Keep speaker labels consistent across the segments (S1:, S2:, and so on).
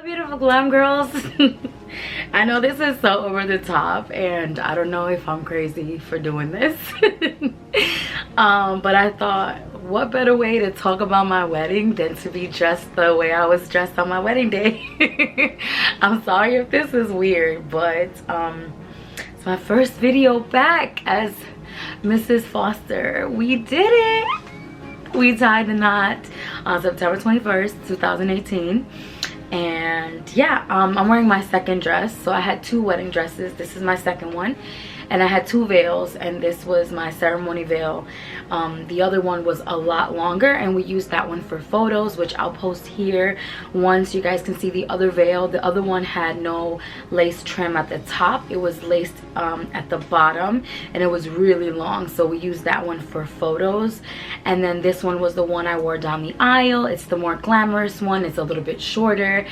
S1: beautiful glam girls. I know this is so over the top and I don't know if I'm crazy for doing this. But I thought, what better way to talk about my wedding than to be dressed the way I was dressed on my wedding day. I'm sorry if this is weird, but it's my first video back as Mrs. Foster. We did it. We tied the knot on September 21st, 2018. And yeah, I'm wearing my second dress. So I had two wedding dresses. This is my second one. And I had two veils, and this was my ceremony veil. The other one was a lot longer, and we used that one for photos, which I'll post here once you guys can see the other veil. The other one had no lace trim at the top. It was laced at the bottom, and it was really long, so we used that one for photos. And then this one was the one I wore down the aisle. It's the more glamorous one. It's a little bit shorter,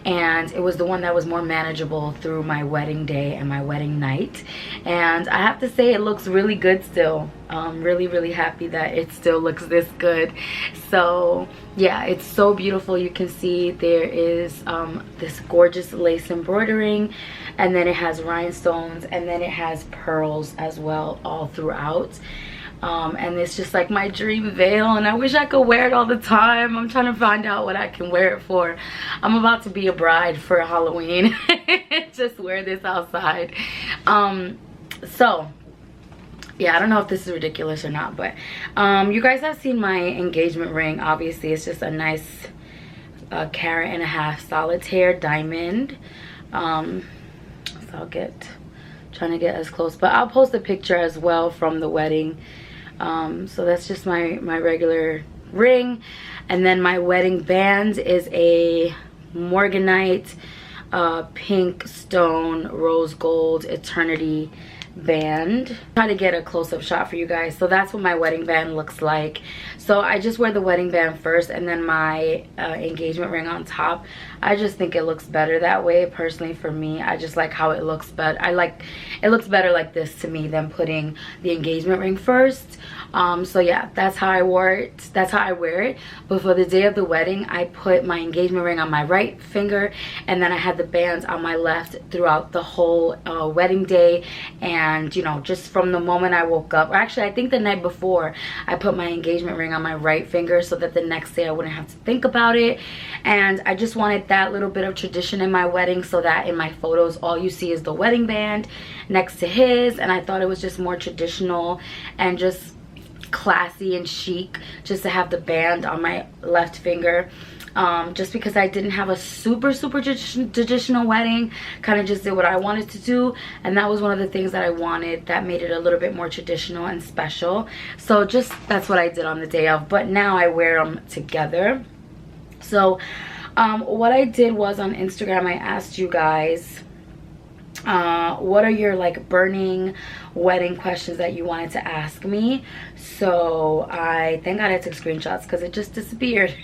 S1: and it was the one that was more manageable through my wedding day and my wedding night. And I have to say, it looks really good still. Really happy that it still looks this good. So yeah, it's so beautiful. You can see there is this gorgeous lace embroidering, and then it has rhinestones, and then it has pearls as well all throughout. And it's just like my dream veil, and I wish I could wear it all the time. I'm trying to find out what I can wear it for. I'm about to be a bride for Halloween. Just wear this outside. So yeah, I don't know if this is ridiculous or not, but you guys have seen my engagement ring. Obviously it's just a nice carat-and-a-half solitaire diamond. So I'll trying to get as close, but I'll post a picture as well from the wedding. So that's just my regular ring. And then my wedding band is a morganite pink stone rose gold eternity band. Try to get a close-up shot for you guys. So that's what my wedding band looks like. So I just wear the wedding band first, and then my engagement ring on top. I just think it looks better that way. Personally, for me, I just like how it looks, but it looks better like this to me than putting the engagement ring first. So yeah, that's how I wore it. That's how I wear it. But for the day of the wedding, I put my engagement ring on my right finger, and then I had the bands on my left throughout the whole wedding day. And you know, just from the moment I woke up, or actually I think the night before, I put my engagement ring on my right finger so that the next day I wouldn't have to think about it. And I just wanted that little bit of tradition in my wedding, so that in my photos all you see is the wedding band next to his. And I thought it was just more traditional and just classy and chic just to have the band on my left finger. Just because I didn't have a super traditional wedding, kind of just did what I wanted to do, and that was one of the things that I wanted that made it a little bit more traditional and special. So just that's what I did on the day of, but now I wear them together. So what I did was, on Instagram I asked you guys what are your like burning wedding questions that you wanted to ask me. So I thank God I took screenshots because it just disappeared.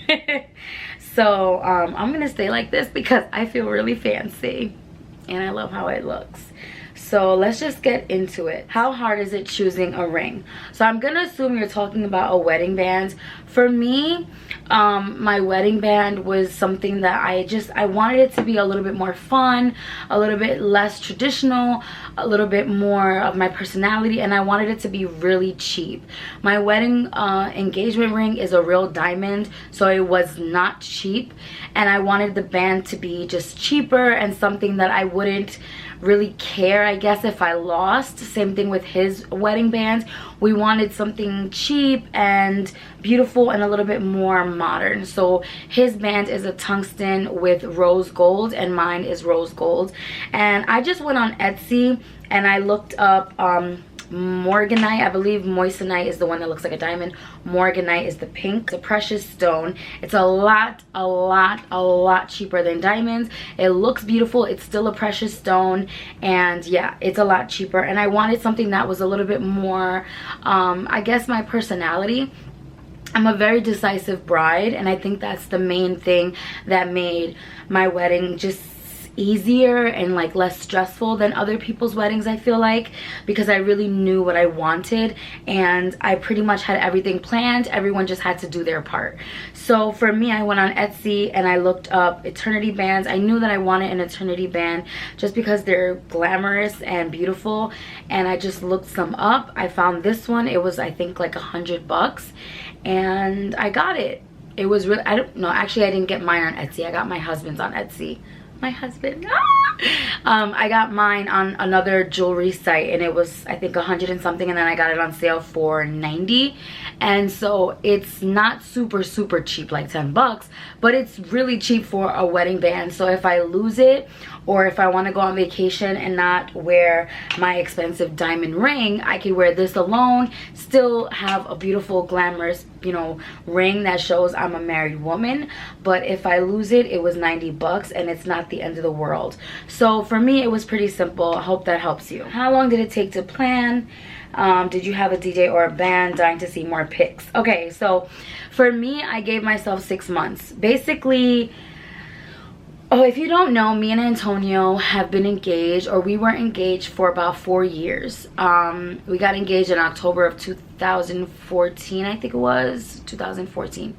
S1: So I'm gonna stay like this because I feel really fancy and I love how it looks. So let's just get into it. How hard is it choosing a ring? So I'm gonna assume you're talking about a wedding band. For me, my wedding band was something that I wanted it to be a little bit more fun, a little bit less traditional, a little bit more of my personality, and I wanted it to be really cheap. My wedding engagement ring is a real diamond, so it was not cheap, and I wanted the band to be just cheaper and something that I wouldn't really care, I guess, if I lost. Same thing with his wedding band. We wanted something cheap and beautiful and a little bit more modern. So his band is a tungsten with rose gold, and mine is rose gold. And I just went on Etsy and I looked up morganite. I believe moissanite is the one that looks like a diamond. Morganite is the pink. It's a precious stone. It's a lot cheaper than diamonds. It looks beautiful. It's still a precious stone, and yeah, it's a lot cheaper. And I wanted something that was a little bit more I guess my personality. I'm a very decisive bride, and I think that's the main thing that made my wedding just easier and like less stressful than other people's weddings, I feel like, because I really knew what I wanted and I pretty much had everything planned. Everyone just had to do their part. So for me, I went on Etsy and I looked up eternity bands. I knew that I wanted an eternity band just because they're glamorous and beautiful, and I just looked some up. I found this one. It was, I think, like $100 and I got it. It was really, I don't know, actually I didn't get mine on Etsy. I got my husband's on Etsy. My husband. I got mine on another jewelry site and it was, I think, 100 and something, and then I got it on sale for 90. And so it's not super cheap, like 10 bucks, but it's really cheap for a wedding band. So if I lose it, or if I want to go on vacation and not wear my expensive diamond ring, I could wear this alone, still have a beautiful, glamorous, you know, ring that shows I'm a married woman. But if I lose it, it was 90 bucks and it's not the end of the world. So for me, it was pretty simple. I hope that helps you. How long did it take to plan? Did you have a DJ or a band? Dying to see more pics. Okay, so for me, I gave myself 6 months. Basically, oh, if you don't know, me and Antonio have been engaged, or we were engaged for about 4 years. We got engaged in October of 2014, I think it was, 2014.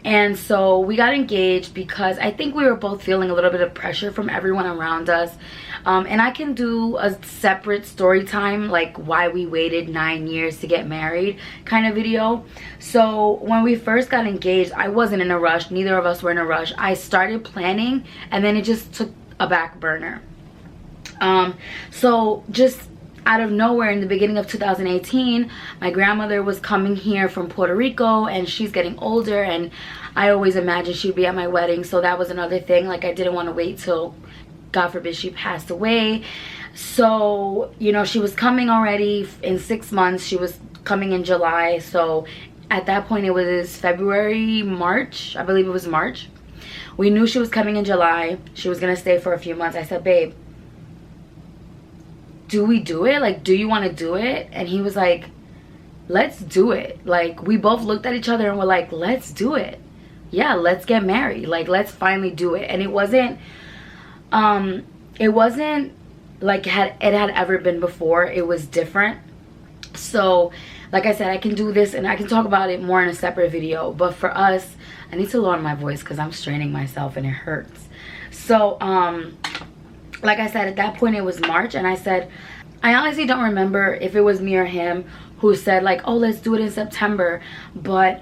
S1: And so we got engaged because I think we were both feeling a little bit of pressure from everyone around us. And I can do a separate story time, like why we waited 9 years to get married kind of video. So when we first got engaged, I wasn't in a rush. Neither of us were in a rush. I started planning and then it just took a back burner. So just out of nowhere in the beginning of 2018, my grandmother was coming here from Puerto Rico and she's getting older, and I always imagined she'd be at my wedding. So that was another thing. Like, I didn't want to wait till, God forbid, she passed away. So, you know, she was coming already in 6 months. She was coming in July. So at that point it was February, March. I believe it was March. We knew she was coming in July. She was going to stay for a few months. I said, babe, do we do it? Like, do you want to do it? And he was like, let's do it. Like, we both looked at each other and were like, let's do it. Yeah, let's get married. Like, let's finally do it. And it wasn't like it had ever been before. It was different. So like I said, I can do this and I can talk about it more in a separate video, but for us, I need to lower my voice because I'm straining myself and it hurts. So like I said, at that point it was March, and I said, I honestly don't remember if it was me or him who said like, oh, let's do it in September. But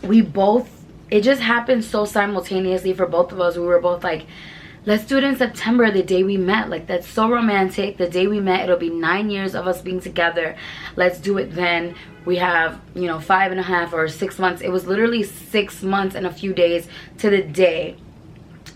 S1: we both, it just happened so simultaneously for both of us. We were both like, let's do it in September, the day we met. Like, that's so romantic. The day we met, it'll be 9 years of us being together. Let's do it then. We have, you know, 5.5 or 6 months. It was literally 6 months and a few days to the day.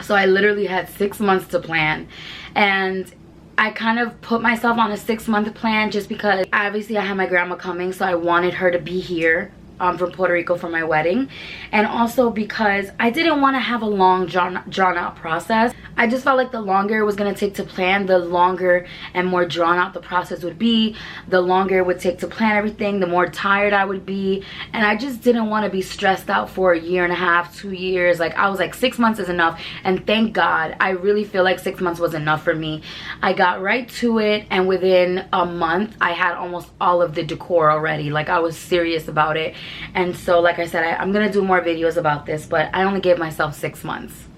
S1: So I literally had 6 months to plan. And I kind of put myself on a 6-month plan just because obviously I had my grandma coming, so I wanted her to be here from Puerto Rico for my wedding, and also because I didn't want to have a long drawn out process. I just felt like the longer it was going to take to plan, the longer and more drawn out the process would be, the longer it would take to plan everything, the more tired I would be, and I just didn't want to be stressed out for 1.5 years, 2 years. Like, I was like, 6 months is enough, and thank God. I really feel like 6 months was enough for me. I got right to it, and within a month I had almost all of the decor already. Like, I was serious about it. And so, like I said, I'm gonna do more videos about this, but I only gave myself 6 months.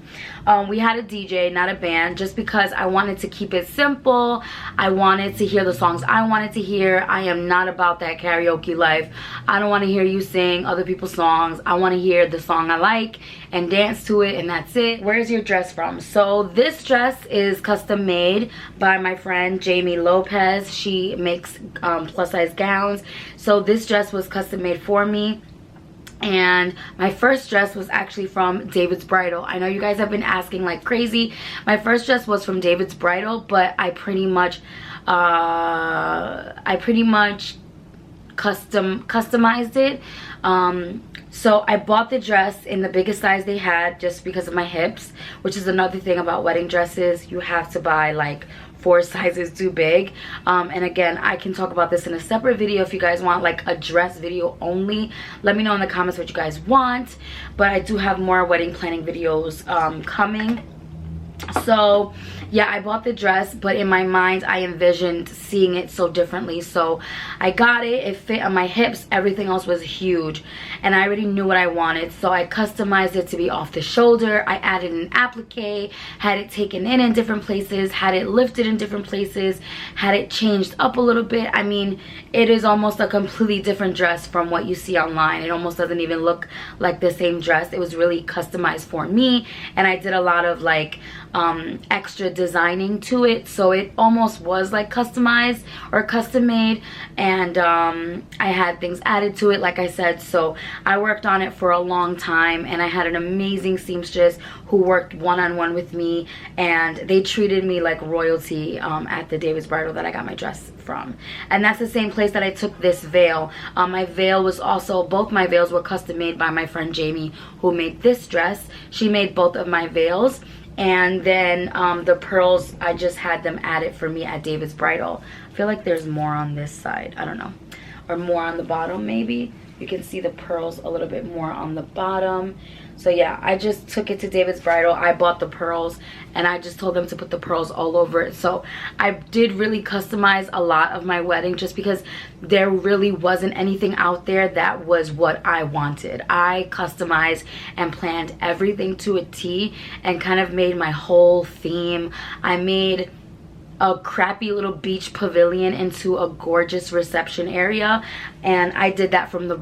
S1: We had a DJ, not a band, just because I wanted to keep it simple. I wanted to hear the songs I wanted to hear. I am not about that karaoke life. I don't want to hear you sing other people's songs. I want to hear the song I like and dance to it, and that's it. Where's your dress from? So this dress is custom made by my friend Jamie Lopez. She makes plus size gowns. So this dress was custom made for me. And my first dress was actually from David's Bridal. I know you guys have been asking like crazy. My first dress was from David's Bridal, but I pretty much customized it. So I bought the dress in the biggest size they had just because of my hips, which is another thing about wedding dresses. You have to buy like 4 sizes too big. And again, I can talk about this in a separate video if you guys want like a dress video only. Let me know in the comments what you guys want. But I do have more wedding planning videos coming. So yeah, I bought the dress, but in my mind I envisioned seeing it so differently. So I got it, it fit on my hips, everything else was huge, and I already knew what I wanted. So I customized it to be off the shoulder. I added an applique, had it taken in different places, had it lifted in different places, had it changed up a little bit. I mean, it is almost a completely different dress from what you see online. It almost doesn't even look like the same dress. It was really customized for me, and I did a lot of like extra designing to it, so it almost was like customized or custom made. And I had things added to it, like I said. So I worked on it for a long time, and I had an amazing seamstress who worked one-on-one with me, and they treated me like royalty at the David's Bridal that I got my dress from. And that's the same place that I took this veil. My veil was also, both my veils were custom made by my friend Jamie, who made this dress. She made both of my veils. And then the pearls, I just had them added for me at David's Bridal. I feel like there's more on this side, I don't know, or more on the bottom maybe. You can see the pearls a little bit more on the bottom. So yeah, I just took it to David's Bridal. I bought the pearls, and I just told them to put the pearls all over it. So I did really customize a lot of my wedding, just because there really wasn't anything out there that was what I wanted. I customized and planned everything to a T, and kind of made my whole theme. I made a crappy little beach pavilion into a gorgeous reception area, and I did that from the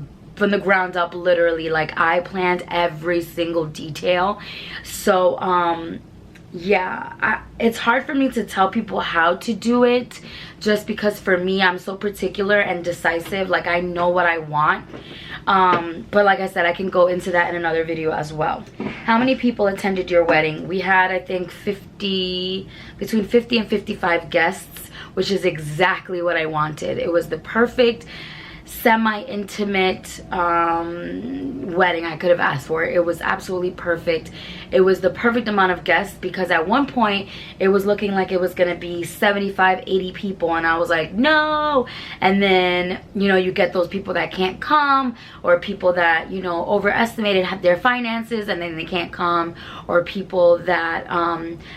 S1: ground up, literally. Like, I planned every single detail. So yeah, it's hard for me to tell people how to do it, just because for me, I'm so particular and decisive. Like, I know what I want. But like I said, I can go into that in another video as well. How many people attended your wedding? We had, I think, between 50 and 55 guests, which is exactly what I wanted. It was the perfect semi-intimate wedding I could have asked for. It was absolutely perfect. It was the perfect amount of guests, because at one point it was looking like it was gonna be 75, 80 people, and I was like, no. And then, you know, you get those people that can't come, or people that, you know, overestimated their finances and then they can't come, or people that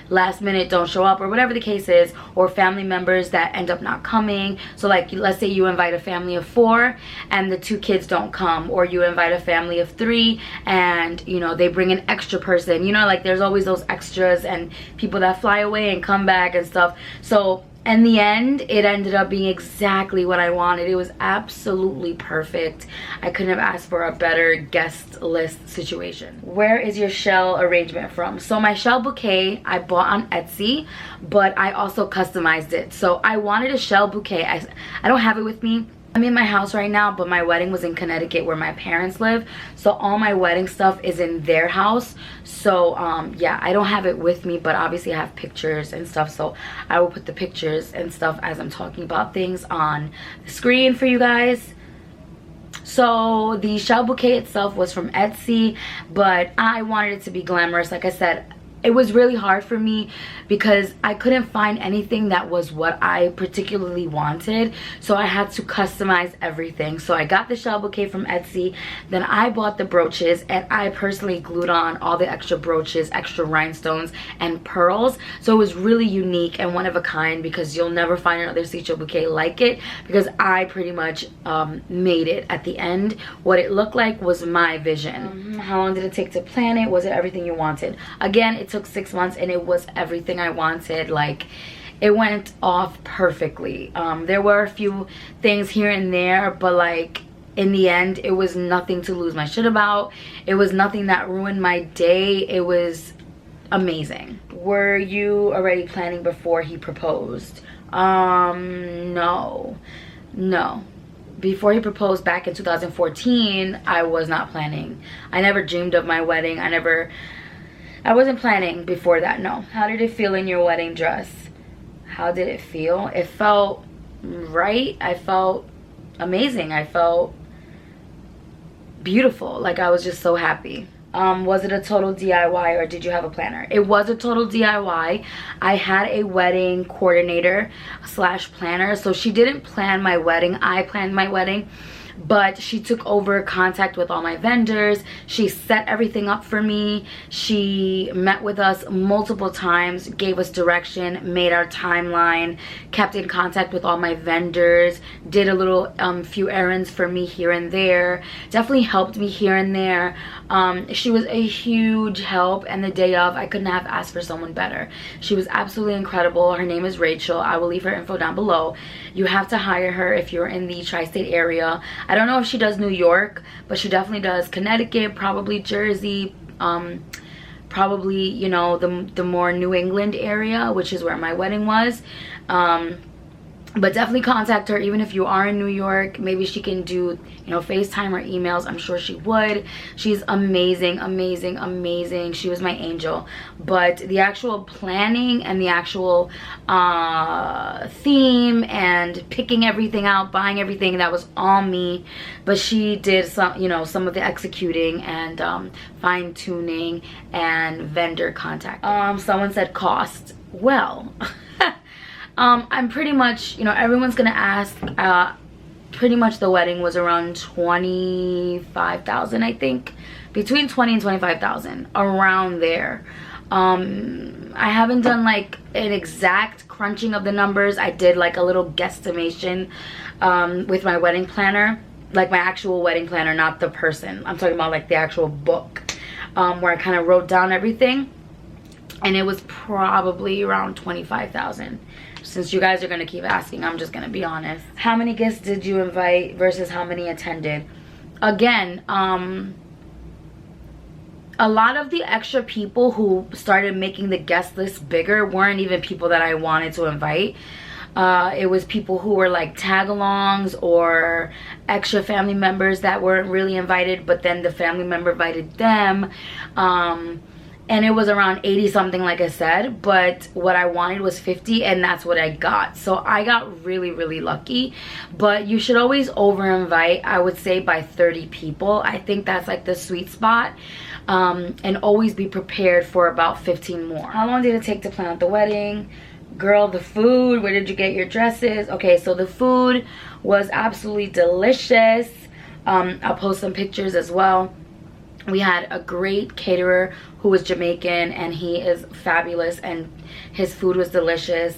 S1: last minute don't show up, or whatever the case is, or family members that end up not coming. So like, let's say you invite a family of 4 and the 2 kids don't come, or you invite a family of 3 and, you know, they bring an extra person. You know, like, there's always those extras and people that fly away and come back and stuff. So in the end, it ended up being exactly what I wanted. It was absolutely perfect. I couldn't have asked for a better guest list situation. Where is your shell arrangement from? So my shell bouquet I bought on Etsy, but I also customized it. So I wanted a shell bouquet. I don't have it with me. I'm in my house right now, but my wedding was in Connecticut, where my parents live. So all my wedding stuff is in their house. So yeah, I don't have it with me, but obviously I have pictures and stuff. So I will put the pictures and stuff as I'm talking about things on the screen for you guys. So the shell bouquet itself was from Etsy, but I wanted it to be glamorous. Like I said, it was really hard for me because I couldn't find anything that was what I particularly wanted. So I had to customize everything. So I got the shell bouquet from Etsy. Then I bought the brooches, and I personally glued on all the extra brooches, extra rhinestones, and pearls. So it was really unique and one of a kind, because you'll never find another seashell bouquet like it, because I pretty much made it at the end. What it looked like was my vision. How long did it take to plan it? Was it everything you wanted? Again, it took 6 months, and it was everything I wanted. Like, it went off perfectly. There were a few things here and there, but like, in the end, it was nothing to lose my shit about. It was nothing that ruined my day. It was amazing. Were you already planning before he proposed? No. Before he proposed back in 2014, I was not planning. I never dreamed of my wedding. I wasn't planning before that, no. How did it feel in your wedding dress? How did it feel? It felt right. I felt amazing. I felt beautiful. Like, I was just so happy. Was it a total DIY, or did you have a planner? It was a total DIY. I had a wedding coordinator / planner. So she didn't plan my wedding. I planned my wedding. but she took over contact with all my vendors. She set everything up for me. She met with us multiple times, gave us direction, made our timeline, kept in contact with all my vendors, did a little few errands for me here and there, definitely helped me here and there. She was a huge help, and the day of, I couldn't have asked for someone better. She was absolutely incredible. Her name is Rachel. I will leave her info down below. You have to hire her if you're in the tri-state area. I don't know if she does New York, but she definitely does Connecticut, probably Jersey, probably, you know, the more New England area, which is where my wedding was. But definitely contact her, even if you are in New York. Maybe she can do, you know, FaceTime or emails. I'm sure she would. She's amazing, amazing, amazing. She was my angel. But the actual planning and the actual theme and picking everything out, buying everything, that was all me. But she did some, you know, some of the executing and fine-tuning and vendor contact. Someone said cost. Well, I'm pretty much, you know, everyone's gonna ask, pretty much the wedding was around 25,000, I think, between 20 and 25,000, around there. I haven't done like an exact crunching of the numbers. I did like a little guesstimation with my wedding planner, like my actual wedding planner, not the person. I'm talking about like the actual book, where I kind of wrote down everything, and it was probably around 25,000. Since you guys are going to keep asking, I'm just going to be honest. How many guests did you invite versus how many attended? Again, a lot of the extra people who started making the guest list bigger weren't even people that I wanted to invite. It was people who were like tag-alongs or extra family members that weren't really invited, but then the family member invited them. And it was around 80 something, like I said, but what I wanted was 50, and that's what I got. So I got really, really lucky. But you should always over invite, I would say, by 30 people. I think that's like the sweet spot. And always be prepared for about 15 more. How long did it take to plan out the wedding? Girl, the food, where did you get your dresses? Okay, so the food was absolutely delicious. I'll post some pictures as well. We had a great caterer who was Jamaican, and he is fabulous, and his food was delicious.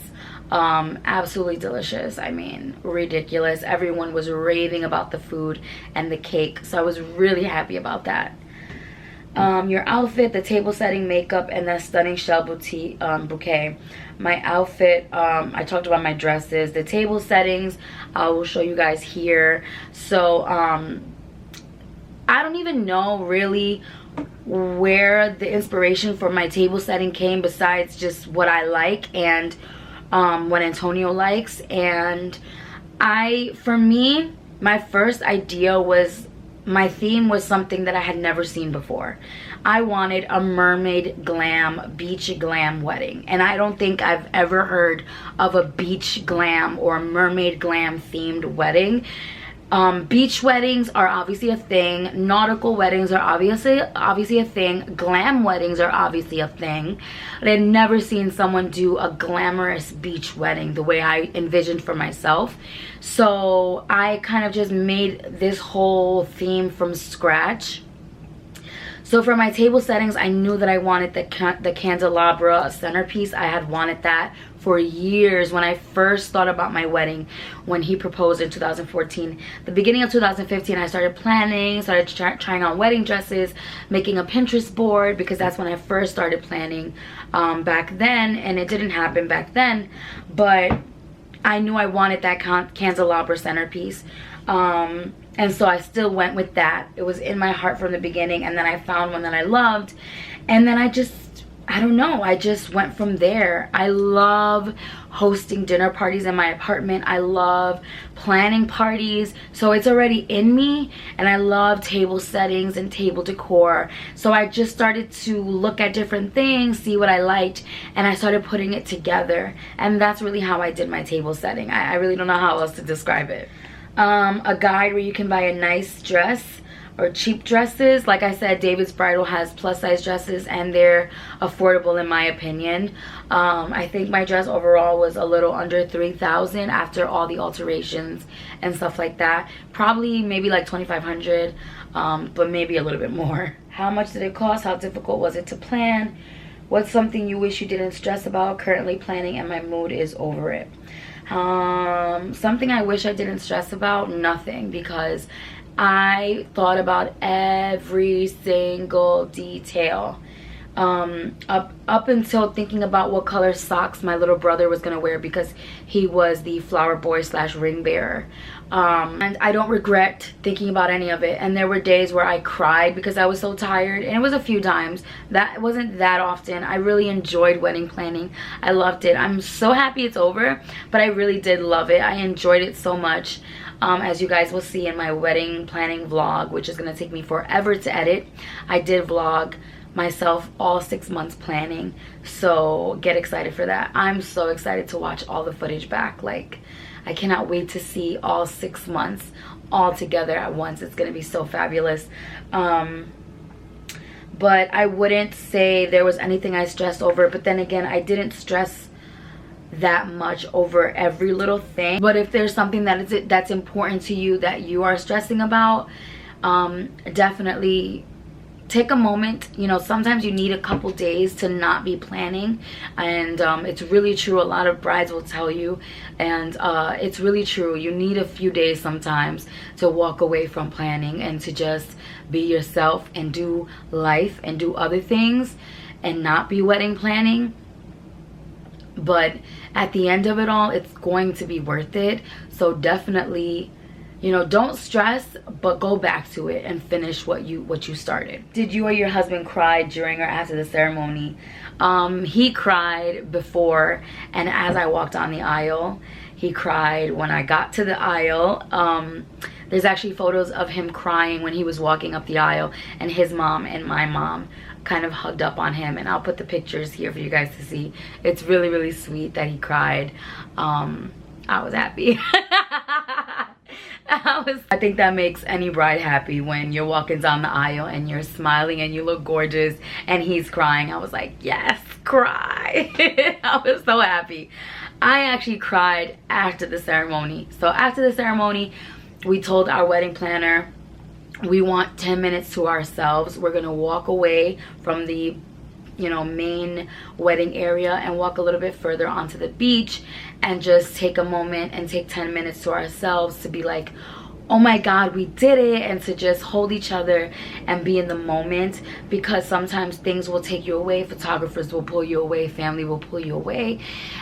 S1: Absolutely delicious. I mean, ridiculous. Everyone was raving about the food and the cake, so I was really happy about that. Your outfit, the table setting, makeup, and the stunning shell bouquet. My outfit, I talked about my dresses. The table settings, I will show you guys here. So I don't even know really where the inspiration for my table setting came, besides just what I like and what Antonio likes. And for me, my first idea was, my theme was something that I had never seen before. I wanted a mermaid glam, beach glam wedding. And I don't think I've ever heard of a beach glam or mermaid glam themed wedding. Beach weddings are obviously a thing. Nautical weddings are obviously a thing. Glam weddings are obviously a thing. But I've never seen someone do a glamorous beach wedding the way I envisioned for myself. So I kind of just made this whole theme from scratch. So for my table settings, I knew that I wanted the candelabra centerpiece. I had wanted that for years when I first thought about my wedding, when he proposed in 2014. The beginning of 2015, I started planning, started trying on wedding dresses, making a Pinterest board, because that's when I first started planning back then, and it didn't happen back then, but I knew I wanted that candelabra centerpiece. And so I still went with that. It was in my heart from the beginning, and then I found one that I loved, and then I don't know, I just went from there. I love hosting dinner parties in my apartment. I love planning parties, so it's already in me, and I love table settings and table decor. So I just started to look at different things, see what I liked, and I started putting it together, and that's really how I did my table setting. I really don't know how else to describe it. A guide where you can buy a nice dress. or cheap dresses. Like I said, David's Bridal has plus size dresses and they're affordable in my opinion. I think my dress overall was a little under $3,000 after all the alterations and stuff like that. Probably maybe like $2,500, but maybe a little bit more. How much did it cost? How difficult was it to plan? What's something you wish you didn't stress about? Currently planning and my mood is over it. Something I wish I didn't stress about? Nothing, because I thought about every single detail. Up until thinking about what color socks my little brother was gonna wear, because he was the flower boy / ring bearer. And I don't regret thinking about any of it. And there were days where I cried because I was so tired, and it was a few times. That wasn't that often. I really enjoyed wedding planning. I loved it. I'm so happy it's over, but I really did love it. I enjoyed it so much. As you guys will see in my wedding planning vlog, which is gonna take me forever to edit. I did vlog myself all 6 months planning, so get excited for that. I'm so excited to watch all the footage back. Like, I cannot wait to see all 6 months all together at once. It's gonna be so fabulous. But I wouldn't say there was anything I stressed over, but then again, I didn't stress that much over every little thing. But if there's something that's important to you that you are stressing about, definitely take a moment. You know, sometimes you need a couple days to not be planning, and it's really true. A lot of brides will tell you, and it's really true. You need a few days sometimes to walk away from planning and to just be yourself and do life and do other things and not be wedding planning. But at the end of it all, it's going to be worth it. So definitely, you know, don't stress, but go back to it and finish what you started. Did you or your husband cry during or after the ceremony? He cried before and as I walked on the aisle. He cried when I got to the aisle. There's actually photos of him crying when he was walking up the aisle, and his mom and my mom kind of hugged up on him, and I'll put the pictures here for you guys to see. It's really, really sweet that he cried. I was happy. I think that makes any bride happy when you're walking down the aisle and you're smiling and you look gorgeous and he's crying. I was like, yes, cry. I was so happy. I actually cried after the ceremony. So after the ceremony, we told our wedding planner we want 10 minutes to ourselves. We're gonna walk away from the, you know, main wedding area and walk a little bit further onto the beach and just take a moment and take 10 minutes to ourselves to be like, oh my God, we did it, and to just hold each other and be in the moment, because sometimes things will take you away. Photographers will pull you away, family will pull you away,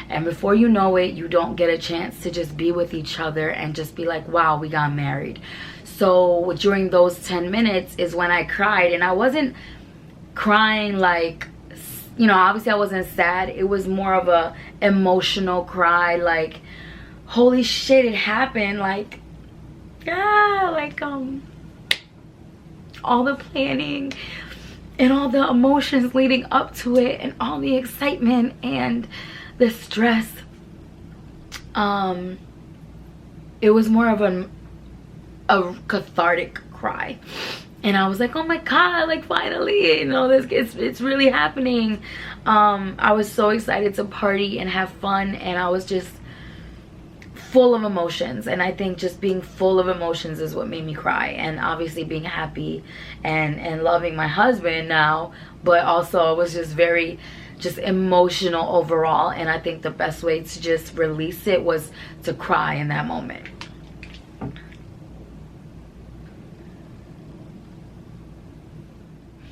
S1: and before you know it, you don't get a chance to just be with each other and just be like, wow, we got married. So during those 10 minutes is when I cried, and I wasn't crying like, you know, obviously I wasn't sad. It was more of a emotional cry, like, holy shit, it happened. Like, yeah, like all the planning and all the emotions leading up to it and all the excitement and the stress. It was more of a cathartic cry, and I was like, oh my God, like finally, you know, it's really happening. I was so excited to party and have fun, and I was just full of emotions, and I think just being full of emotions is what made me cry, and obviously being happy and loving my husband now, but also it was just very emotional overall, and I think the best way to just release it was to cry in that moment.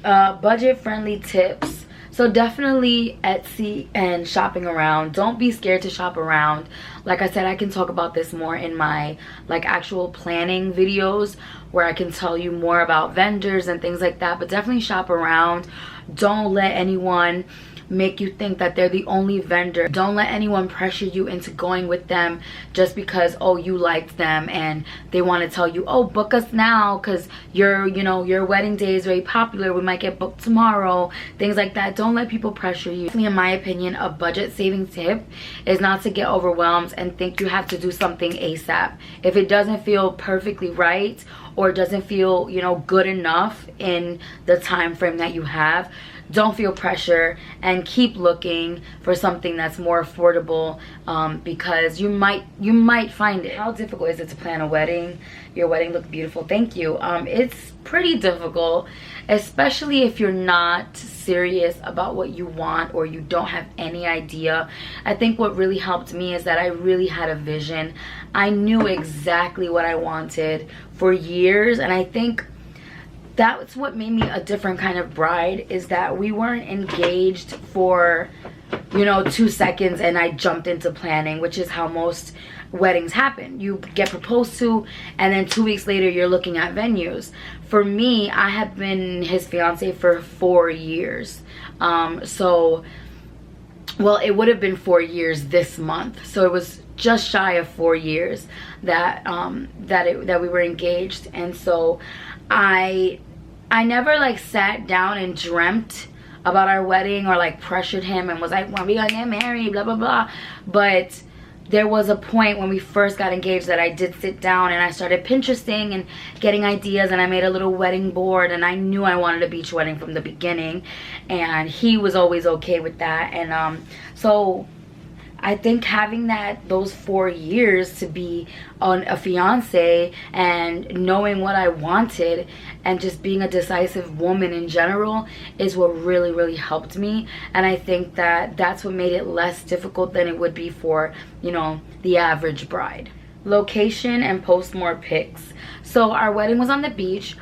S1: Budget friendly tips. So definitely Etsy and shopping around. Don't be scared to shop around. Like I said, I can talk about this more in my like actual planning videos, where I can tell you more about vendors and things like that. But definitely shop around. Don't let anyone make you think that they're the only vendor. Don't let anyone pressure you into going with them just because, oh, you liked them and they want to tell you, oh, book us now because your wedding day is very popular, we might get booked tomorrow, things like that. Don't let people pressure you. In my opinion, a budget saving tip is not to get overwhelmed and think you have to do something ASAP. If it doesn't feel perfectly right or doesn't feel, good enough in the time frame that you have, don't feel pressure and keep looking for something that's more affordable, because you might find it. How difficult is it to plan a wedding? Your wedding looked beautiful. Thank you. It's pretty difficult, especially if you're not serious about what you want or you don't have any idea. I think what really helped me is that I really had a vision. I knew exactly what I wanted for years, and I think that's what made me a different kind of bride, is that we weren't engaged for 2 seconds and I jumped into planning, which is how most weddings happen. You get proposed to and then 2 weeks later you're looking at venues. For me, I have been his fiance for 4 years. Well, it would have been 4 years this month, so it was just shy of 4 years that we were engaged. And so I never like sat down and dreamt about our wedding or like pressured him and was like, when we gonna get married, blah blah blah. But there was a point when we first got engaged that I did sit down and I started Pinteresting and getting ideas, and I made a little wedding board, and I knew I wanted a beach wedding from the beginning, and he was always okay with that. And so I think having those 4 years to be on a fiance and knowing what I wanted and just being a decisive woman in general is what really, really helped me. And I think that's what made it less difficult than it would be for, the average bride. Location and post more pics. So our wedding was on the beach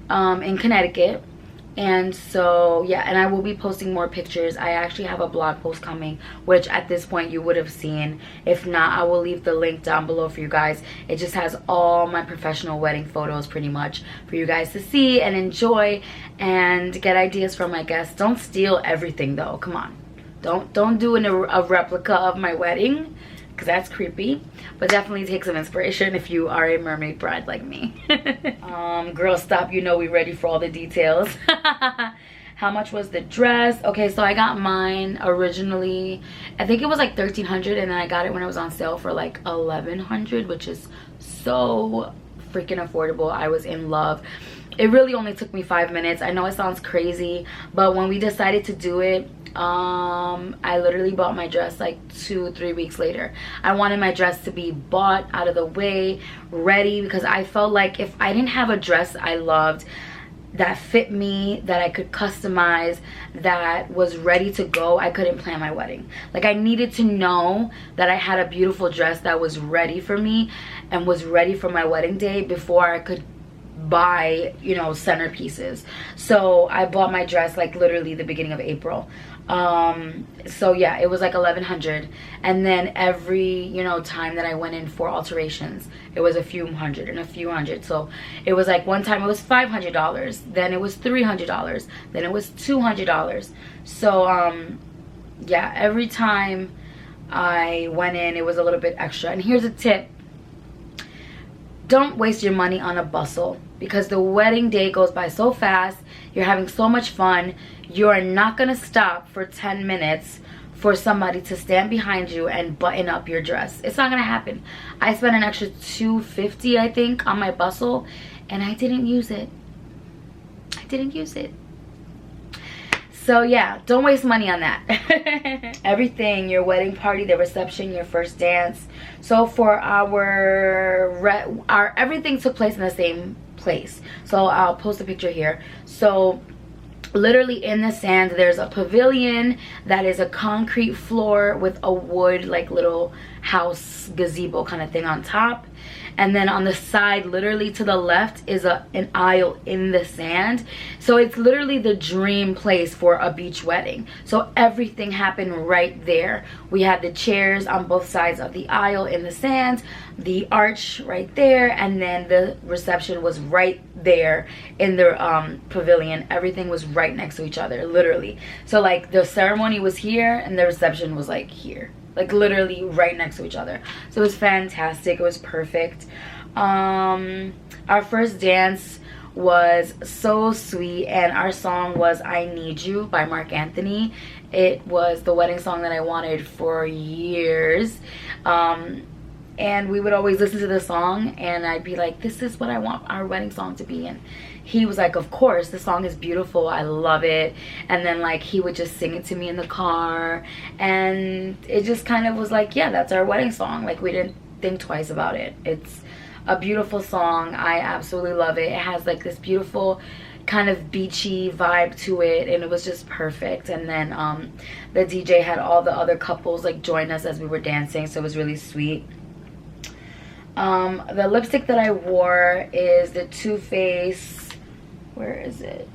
S1: in Connecticut. And so yeah, and I will be posting more pictures. I actually have a blog post coming, which at this point you would have seen. If not, I will leave the link down below for you guys. It just has all my professional wedding photos pretty much for you guys to see and enjoy and get ideas from my guests. Don't steal everything though, come on. Don't do a replica of my wedding, because that's creepy. But definitely take some inspiration if you are a mermaid bride like me. Girl, stop, we ready for all the details. How much was the dress? Okay, so I got mine originally, I think it was like $1,300, and then I got it when it was on sale for like $1,100, which is so freaking affordable. I was in love. It really only took me 5 minutes. I know it sounds crazy, but when we decided to do it, I literally bought my dress like 2-3 weeks later. I wanted my dress to be bought, out of the way, ready, because I felt like if I didn't have a dress I loved, that fit me, that I could customize, that was ready to go, I couldn't plan my wedding. Like, I needed to know that I had a beautiful dress that was ready for me and was ready for my wedding day before I could buy centerpieces. So I bought my dress like literally the beginning of April. So yeah, it was like $1,100, and then every time that I went in for alterations, it was a few hundred and a few hundred. So it was like one time it was $500, then it was $300, then it was $200. So yeah, every time I went in, it was a little bit extra. And here's a tip: don't waste your money on a bustle, because the wedding day goes by so fast. You're having so much fun. You are not going to stop for 10 minutes for somebody to stand behind you and button up your dress. It's not going to happen. I spent an extra $250, I think, on my bustle, and I didn't use it. I didn't use it. So yeah, don't waste money on that. Everything, your wedding party, the reception, your first dance. So for our everything took place in the same place. So I'll post a picture here. So literally in the sand, there's a pavilion that is a concrete floor with a wood like little house gazebo kind of thing on top. And then on the side, literally to the left, is an aisle in the sand. So it's literally the dream place for a beach wedding. So everything happened right there. We had the chairs on both sides of the aisle in the sands, the arch right there, and then the reception was right there in the pavilion. Everything was right next to each other, literally. So like the ceremony was here and the reception was like here, like literally right next to each other. So it was fantastic. It was perfect. Our first dance was so sweet, and our song was I Need You by Mark Anthony. It was the wedding song that I wanted for years. And we would always listen to the song and I'd be like, this is what I want our wedding song to be. And he was like, of course, the song is beautiful, I love it. And then like he would just sing it to me in the car, and it just kind of was like, yeah, that's our wedding song. Like we didn't think twice about it. It's a beautiful song. I absolutely love it. It has like this beautiful kind of beachy vibe to it, and it was just perfect. And then the DJ had all the other couples like join us as we were dancing, so it was really sweet. The lipstick that I wore is the Too Faced, where is it?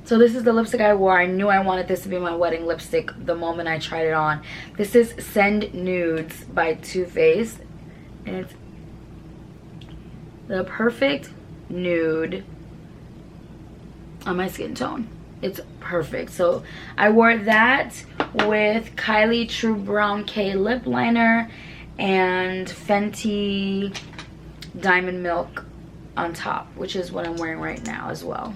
S1: So this is the lipstick I wore. I knew I wanted this to be my wedding lipstick the moment I tried it on. This is Send Nudes by Too Faced, and it's the perfect nude on my skin tone. It's perfect. So I wore that with Kylie True Brown K lip liner and Fenty Diamond Milk on top, which is what I'm wearing right now as well.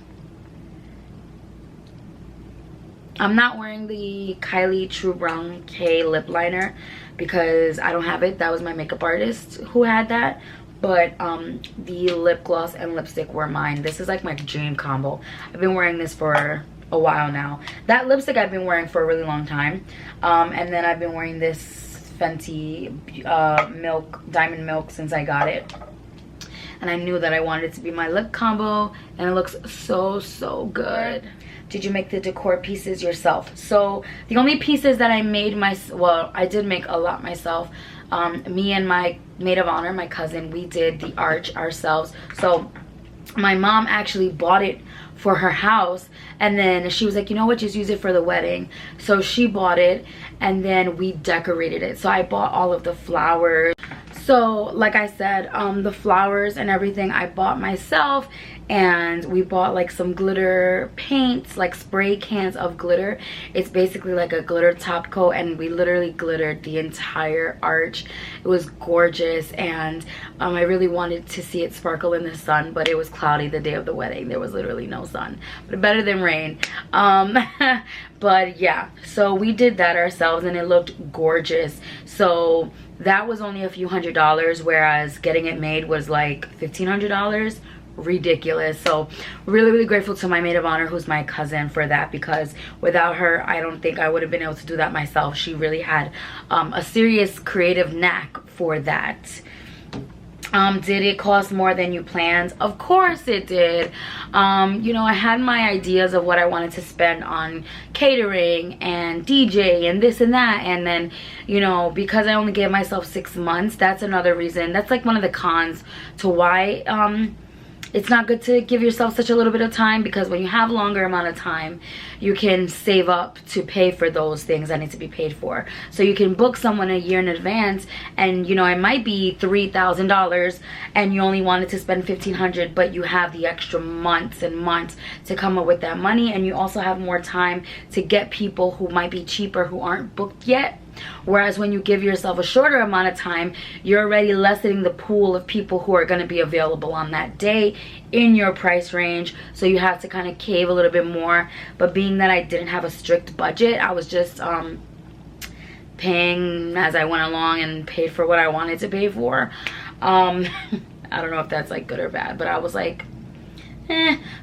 S1: I'm not wearing the Kylie True Brown K lip liner because I don't have it. That was my makeup artist who had that. But the lip gloss and lipstick were mine. This is like my dream combo. I've been wearing this for a while now. That lipstick I've been wearing for a really long time. And then I've been wearing this Fenty Diamond Milk since I got it. And I knew that I wanted it to be my lip combo, and it looks so good. Did you make the decor pieces yourself? So the only pieces that I made well, I did make a lot myself. Me and my maid of honor, my cousin, we did the arch ourselves. So my mom actually bought it for her house, and then she was like, you know what, just use it for the wedding. So she bought it, and then we decorated it. So I bought all of the flowers. So like I said, the flowers and everything I bought myself, and we bought like some glitter paints, like spray cans of glitter. It's basically like a glitter top coat, and we literally glittered the entire arch. It was gorgeous, and I really wanted to see it sparkle in the sun, but it was cloudy the day of the wedding. There was literally no sun, but better than rain. But yeah, so we did that ourselves, and it looked gorgeous. So that was only a few $100s, whereas getting it made was like $1,500. Ridiculous. So really grateful to my maid of honor, who's my cousin, for that, because without her I don't think I would have been able to do that myself. She really had a serious creative knack for that. Did it cost more than you planned? Of course it did. You know, I had my ideas of what I wanted to spend on catering and DJ and this and that, and then, you know, because I only gave myself 6 months, that's another reason. That's like one of the cons to why it's not good to give yourself such a little bit of time, because when you have a longer amount of time, you can save up to pay for those things that need to be paid for. So you can book someone a year in advance, and you know, it might be $3,000 and you only wanted to spend $1,500, but you have the extra months and months to come up with that money, and you also have more time to get people who might be cheaper, who aren't booked yet. Whereas when you give yourself a shorter amount of time, you're already lessening the pool of people who are going to be available on that day in your price range. So you have to kind of cave a little bit more. But being that I didn't have a strict budget, I was just paying as I went along and paid for what I wanted to pay for. I don't know if that's like good or bad, but I was like,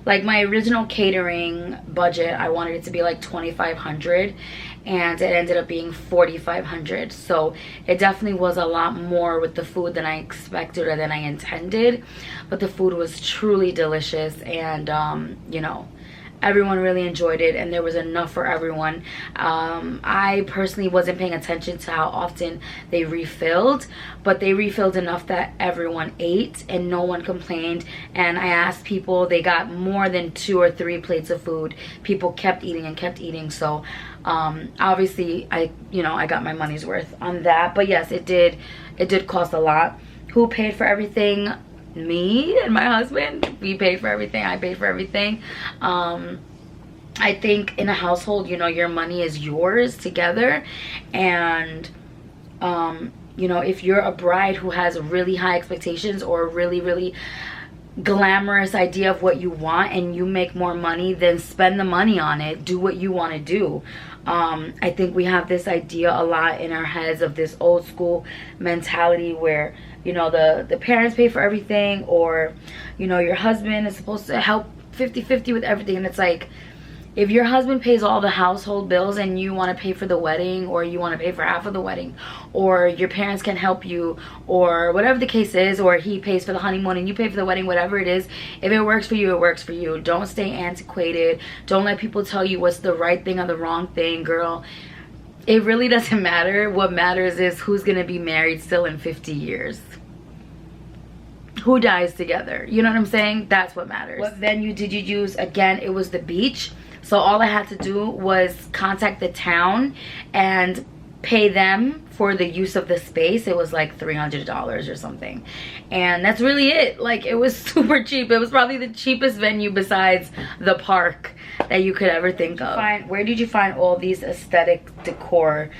S1: like my original catering budget, I wanted it to be like $2,500, and it ended up being $4,500. So it definitely was a lot more with the food than I expected or than I intended, but the food was truly delicious, and you know, everyone really enjoyed it, and there was enough for everyone. I personally wasn't paying attention to how often they refilled, but they refilled enough that everyone ate and no one complained. And I asked people, they got more than 2 or 3 plates of food. People kept eating and kept eating. So Obviously I got my money's worth on that, but yes, it did cost a lot. Who paid for everything? Me and my husband. We paid for everything. I paid for everything. I think in a household, your money is yours together, and if you're a bride who has really high expectations or a really glamorous idea of what you want, and you make more money, then spend the money on it. Do what you want to do. I think we have this idea a lot in our heads of this old school mentality where the parents pay for everything, or your husband is supposed to help 50-50 with everything. And it's like, if your husband pays all the household bills and you want to pay for the wedding, or you want to pay for half of the wedding, or your parents can help you, or whatever the case is, or he pays for the honeymoon and you pay for the wedding, whatever it is, if it works for you, it works for you. Don't stay antiquated. Don't let people tell you what's the right thing or the wrong thing, girl. It really doesn't matter. What matters is who's gonna be married still in 50 years. Who dies together? You know what I'm saying? That's what matters. What venue did you use? Again, it was the beach. So all I had to do was contact the town and pay them for the use of the space. It was like $300 or something, and that's really it. Like, it was super cheap. It was probably the cheapest venue besides the park that you could ever think of. Where did you find all these aesthetic decor?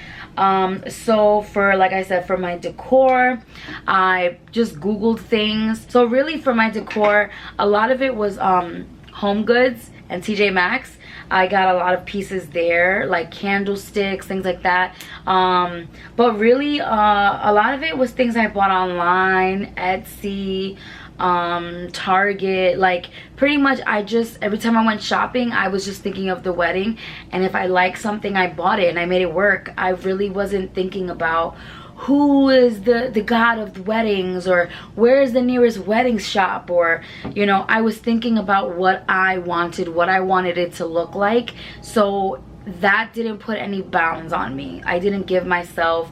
S1: So for, like I said, for my decor, I just Googled things. So really for my decor, a lot of it was Home Goods and TJ Maxx. I got a lot of pieces there, like candlesticks, things like that. But really, a lot of it was things I bought online, Etsy, Target. Like, pretty much every time I went shopping, I was just thinking of the wedding. And if I liked something, I bought it and I made it work. I really wasn't thinking about who is the god of the weddings, or where is the nearest wedding shop, or I was thinking about what I wanted it to look like. So that didn't put any bounds on me. I didn't give myself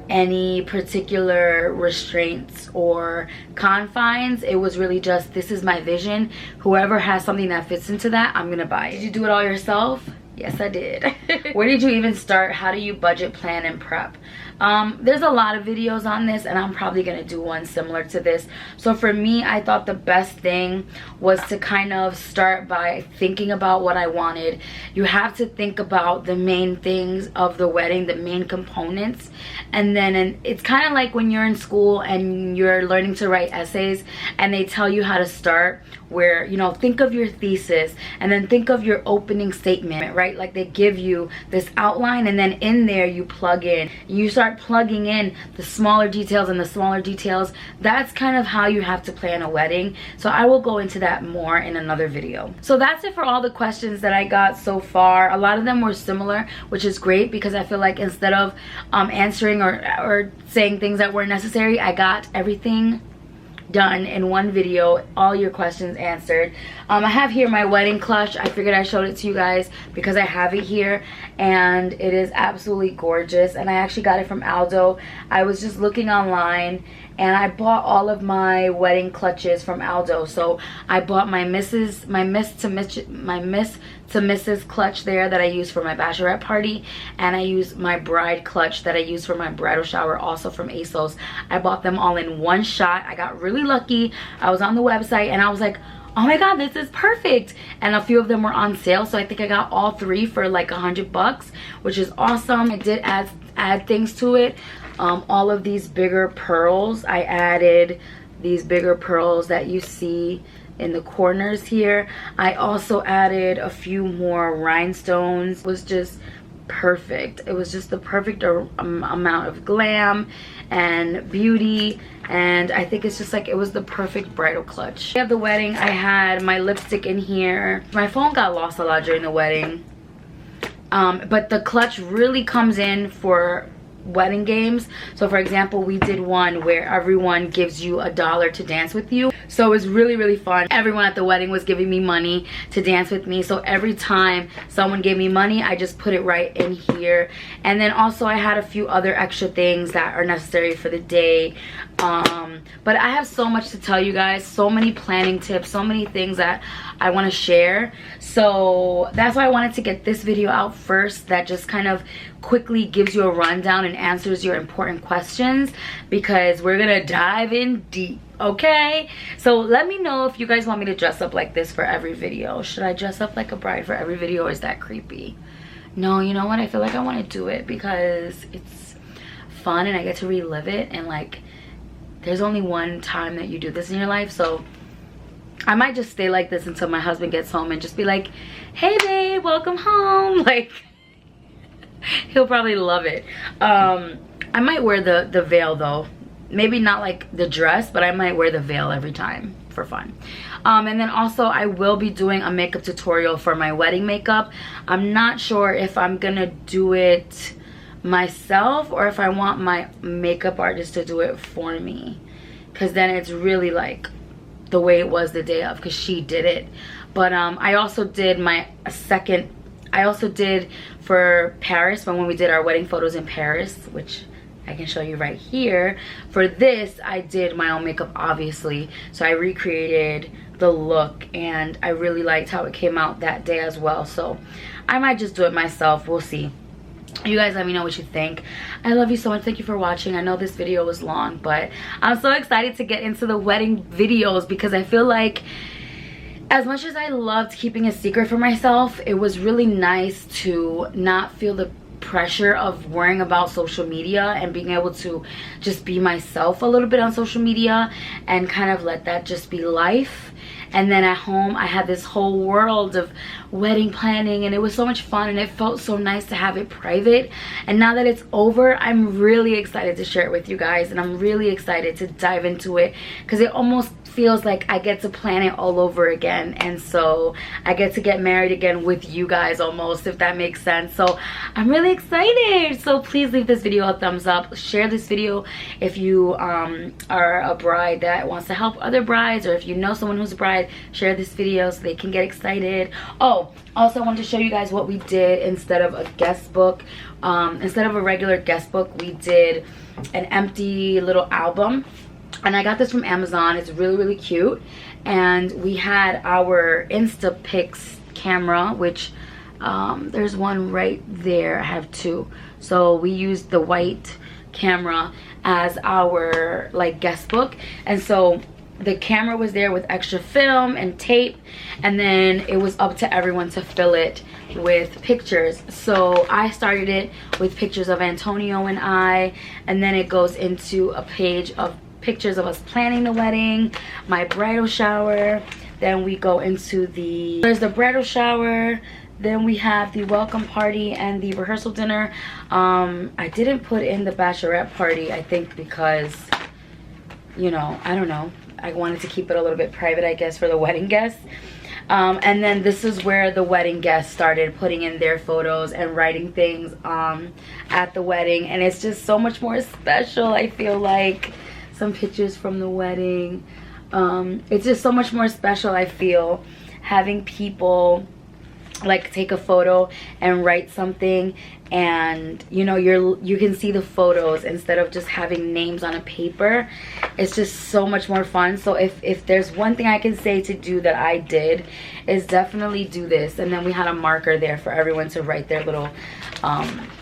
S1: any particular restraints or confines. It was really just, this is my vision. Whoever has something that fits into that, I'm gonna buy it. Did you do it all yourself? Yes, I did. Where did you even start? How do you budget, plan, and prep? There's a lot of videos on this, and I'm probably gonna do one similar to this. So for me, I thought the best thing was to kind of start by thinking about what I wanted. You have to think about the main things of the wedding, the main components, and then it's kind of like when you're in school and you're learning to write essays, and they tell you how to start, where think of your thesis and then think of your opening statement, right? Like, they give you this outline, and then in there you plug in, you start plugging in the smaller details and the smaller details. That's kind of how you have to plan a wedding. So I will go into that more in another video. So that's it for all the questions that I got so far. A lot of them were similar, which is great, because I feel like instead of answering or saying things that weren't necessary, I got everything done in one video, all your questions answered. I have here my wedding clutch. I figured I showed it to you guys because I have it here, and it is absolutely gorgeous, and I actually got it from Aldo. I was just looking online, and I bought all of my wedding clutches from Aldo. So I bought my Miss to Mrs. clutch there that I use for my bachelorette party, and I use my bride clutch that I use for my bridal shower, also from ASOS. I bought them all in one shot. I got really lucky. I was on the website and I was like, oh my god, this is perfect. And a few of them were on sale, so I think I got all three for like $100, which is awesome. I did add things to it. All of these bigger pearls, I added these bigger pearls that you see in the corners here. I also added a few more rhinestones. It was just perfect. It was just the perfect amount of glam and beauty, and I think it's just like, it was the perfect bridal clutch. At the wedding, I had my lipstick in here. My phone got lost a lot during the wedding, but the clutch really comes in for wedding games. So for example, we did one where everyone gives you $1 to dance with you. So it was really fun. Everyone at the wedding was giving me money to dance with me. So every time someone gave me money, I just put it right in here. And then also I had a few other extra things that are necessary for the day. But I have so much to tell you guys, so many planning tips, so many things that I want to share. So that's why I wanted to get this video out first, that just kind of quickly gives you a rundown and answers your important questions, because we're gonna dive in deep. Okay, so let me know if you guys want me to dress up like this for every video. Should I dress up like a bride for every video, or is that creepy? No, you know what, I feel like I want to do it because it's fun and I get to relive it, and like there's only one time that you do this in your life. So I might just stay like this until my husband gets home and just be like, hey babe, welcome home. Like, he'll probably love it. I might wear the veil though. Maybe not like the dress, but I might wear the veil every time for fun. And then also I will be doing a makeup tutorial for my wedding makeup. I'm not sure if I'm gonna do it myself or if I want my makeup artist to do it for me, because then it's really like the way it was the day of, because she did it. But I also did for Paris, when we did our wedding photos in Paris, which I can show you right here. For this, I did my own makeup, obviously. So I recreated the look, and I really liked how it came out that day as well. So I might just do it myself. We'll see. You guys let me know what you think. I love you so much. Thank you for watching. I know this video was long, but I'm so excited to get into the wedding videos, because I feel like as much as I loved keeping a secret for myself, it was really nice to not feel the pressure of worrying about social media and being able to just be myself a little bit on social media and kind of let that just be life. And then at home I had this whole world of wedding planning, and it was so much fun, and it felt so nice to have it private. And now that it's over, I'm really excited to share it with you guys, and I'm really excited to dive into it, because it almost feels like I get to plan it all over again, and so I get to get married again with you guys almost, if that makes sense. So I'm really excited. So please leave this video a thumbs up, share this video if you are a bride that wants to help other brides, or if you know someone who's a bride, share this video so they can get excited. Oh, also I wanted to show you guys what we did instead of a guest book. Instead of a regular guest book, we did an empty little album. And I got this from Amazon. It's really, really cute. And we had our Instapix camera, which there's one right there. I have two. So we used the white camera as our like guest book. And so the camera was there with extra film and tape, and then it was up to everyone to fill it with pictures. So I started it with pictures of Antonio and I, and then it goes into a page of pictures of us planning the wedding, my bridal shower, then we go into there's the bridal shower, then we have the welcome party and the rehearsal dinner. I didn't put in the bachelorette party, I think because, you know, I don't know, I wanted to keep it a little bit private, I guess, for the wedding guests. And then this is where the wedding guests started putting in their photos and writing things at the wedding, and it's just so much more special. I feel like some pictures from the wedding, it's just so much more special, I feel, having people like take a photo and write something, and you know, you can see the photos instead of just having names on a paper. It's just so much more fun. So if there's one thing I can say to do that I did, is definitely do this. And then we had a marker there for everyone to write their little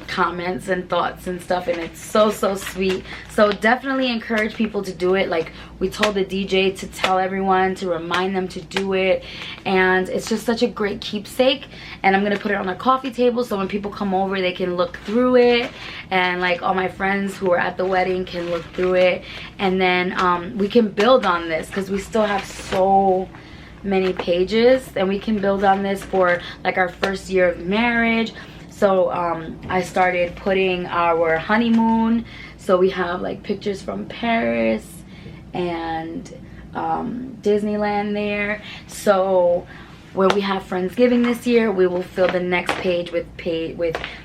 S1: comments and thoughts and stuff, and it's so sweet. So definitely encourage people to do it. Like, we told the DJ to tell everyone, to remind them to do it, and it's just such a great keepsake. And I'm gonna put it on a coffee table, so when people come over they can look through it, and like all my friends who are at the wedding can look through it. And then we can build on this, because we still have so many pages, and we can build on this for like our first year of marriage. So I started putting our honeymoon, so we have like pictures from Paris and Disneyland there. So where we have Friendsgiving this year, we will fill the next page with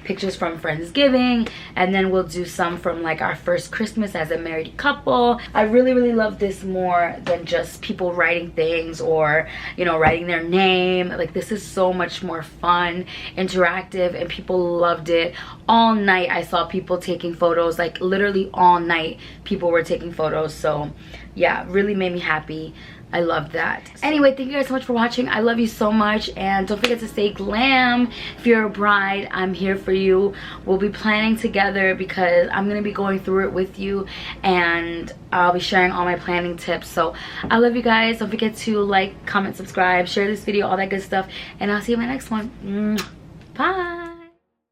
S1: pictures from Friendsgiving, and then we'll do some from like our first Christmas as a married couple. I really love this more than just people writing things or, you know, writing their name. Like, this is so much more fun, interactive, and people loved it. All night I saw people taking photos, like literally all night people were taking photos. So yeah, really made me happy. I love that. Anyway, thank you guys so much for watching. I love you so much, and don't forget to stay glam. If you're a bride, I'm here for you. We'll be planning together because I'm gonna be going through it with you, and I'll be sharing all my planning tips. So I love you guys. Don't forget to like, comment, subscribe, share this video, all that good stuff, and I'll see you in my next one. Bye.